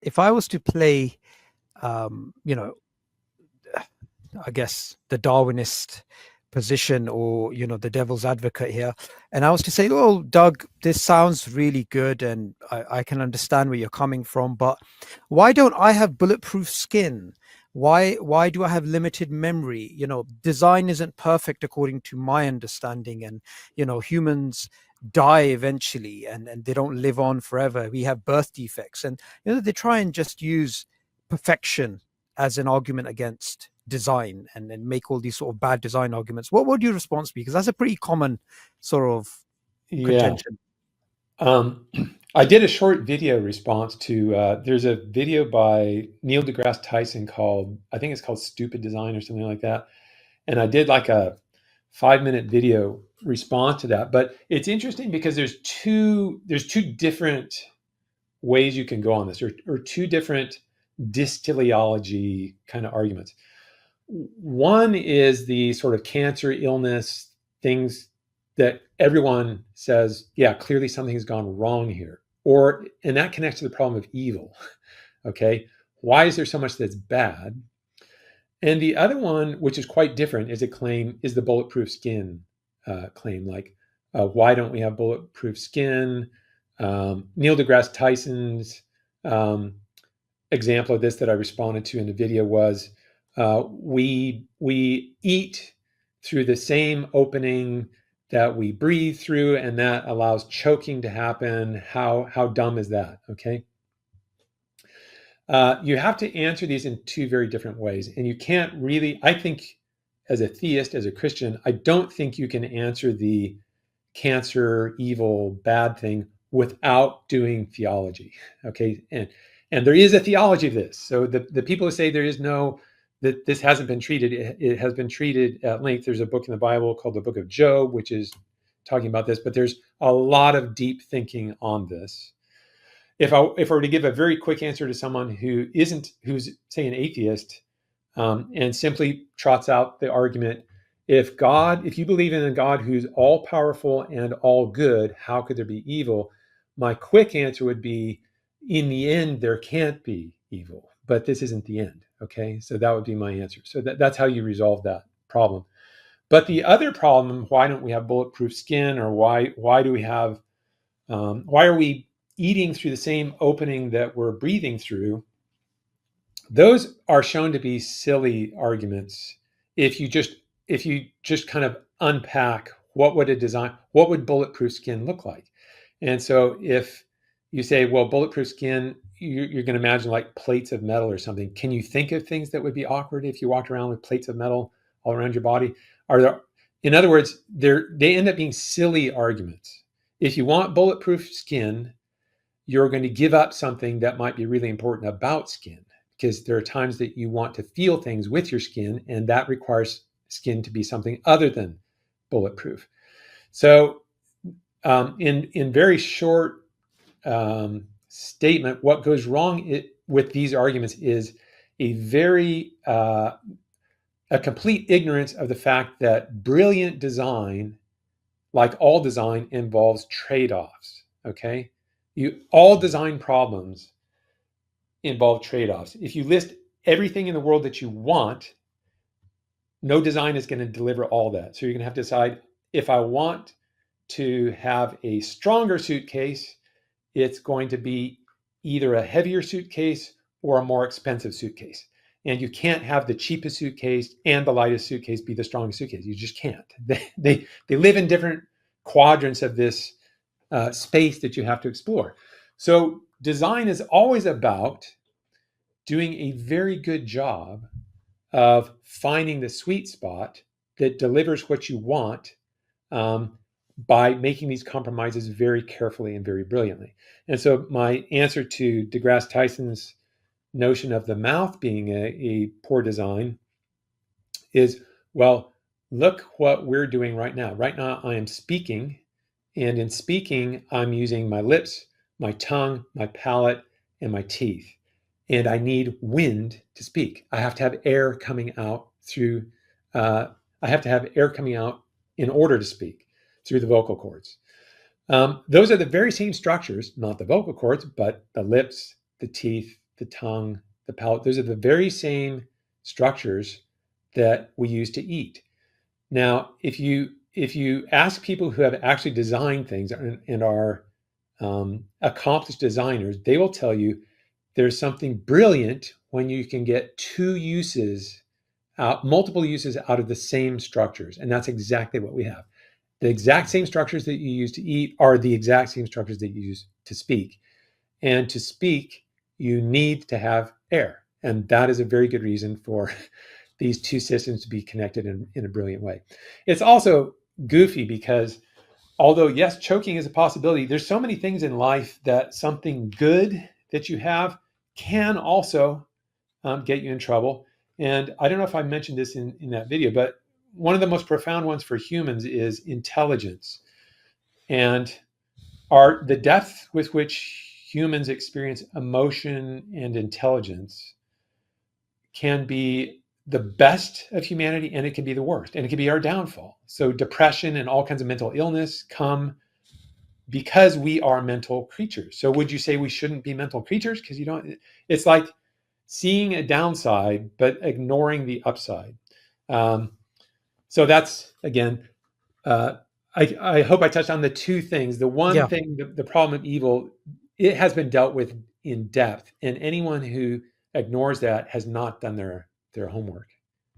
if I was to play, you know, I guess the Darwinist position, or the devil's advocate here, and I was to say, "Oh, Doug, this sounds really good, and I can understand where you're coming from, but why don't I have bulletproof skin? Why do I have limited memory? Design isn't perfect according to my understanding, and humans die eventually, and they don't live on forever. We have birth defects, and they try and just use perfection as an argument against design, and make all these sort of bad design arguments. What would your response be? Because that's a pretty common sort of Yeah. contention. Um, I did a short video response to, there's a video by Neil deGrasse Tyson called, I think it's called Stupid Design or something like that. And I did like a 5-minute video response to that. But it's interesting because there's two different ways you can go on this, or two different dysteleology kind of arguments. One is the sort of cancer, illness, things that everyone says, yeah, clearly something has gone wrong here. And that connects to the problem of evil. Okay. Why is there so much that's bad? And the other one, which is quite different, is the bulletproof skin claim. Like, why don't we have bulletproof skin? Neil deGrasse Tyson's um, example of this that I responded to in the video was, we eat through the same opening that we breathe through, and that allows choking to happen. How dumb is that? Okay. You have to answer these in two very different ways, and you can't really. I think, as a theist, as a Christian, I don't think you can answer the cancer, evil, bad thing without doing theology. Okay. And there is a theology of this. So the people who say there is no, that this hasn't been treated, it has been treated at length. There's a book in the Bible called the Book of Job, which is talking about this, but there's a lot of deep thinking on this. If I were to give a very quick answer to someone who's say an atheist, and simply trots out the argument, if you believe in a God who's all powerful and all good, how could there be evil? My quick answer would be, in the end, there can't be evil, but this isn't the end. Okay, so that would be my answer. So that's how you resolve that problem. But the other problem, why don't we have bulletproof skin, or why do we have why are we eating through the same opening that we're breathing through? Those are shown to be silly arguments if you just kind of unpack what would bulletproof skin look like. And so if you say, well, bulletproof skin, you're going to imagine like plates of metal or something. Can you think of things that would be awkward if you walked around with plates of metal all around your body? Are there, in other words, they end up being silly arguments. If you want bulletproof skin, you're going to give up something that might be really important about skin, because there are times that you want to feel things with your skin, and that requires skin to be something other than bulletproof. So, in very short statement, what goes wrong with these arguments is a very a complete ignorance of the fact that brilliant design, like all design, involves trade-offs. Okay, all design problems involve trade-offs. If you list everything in the world that you want, no design is going to deliver all that. So you're going to have to decide, if I want to have a stronger suitcase, it's going to be either a heavier suitcase or a more expensive suitcase. And you can't have the cheapest suitcase and the lightest suitcase be the strongest suitcase. You just can't. They live in different quadrants of this space that you have to explore. So design is always about doing a very good job of finding the sweet spot that delivers what you want, um, by making these compromises very carefully and very brilliantly. And so my answer to deGrasse Tyson's notion of the mouth being a poor design is, well, look what we're doing right now. Right now, I am speaking, and in speaking, I'm using my lips, my tongue, my palate, and my teeth. And I need wind to speak. I have to have air coming out through, I have to have air coming out in order to speak through the vocal cords. Those are the very same structures, not the vocal cords, but the lips, the teeth, the tongue, the palate. Those are the very same structures that we use to eat. Now, if you ask people who have actually designed things and are accomplished designers, they will tell you there's something brilliant when you can get multiple uses out of the same structures. And that's exactly what we have. The exact same structures that you use to eat are the exact same structures that you use to speak. And to speak, you need to have air. And that is a very good reason for these two systems to be connected in a brilliant way. It's also goofy because although, yes, choking is a possibility, there's so many things in life that something good that you have can also get you in trouble. And I don't know if I mentioned this in that video, but one of the most profound ones for humans is intelligence. And the depth with which humans experience emotion and intelligence can be the best of humanity, and it can be the worst, and it can be our downfall. So depression and all kinds of mental illness come because we are mental creatures. So would you say we shouldn't be mental creatures? Because it's like seeing a downside, but ignoring the upside. So that's, again, I hope I touched on the two things. The one thing, the problem of evil, it has been dealt with in depth, and anyone who ignores that has not done their homework.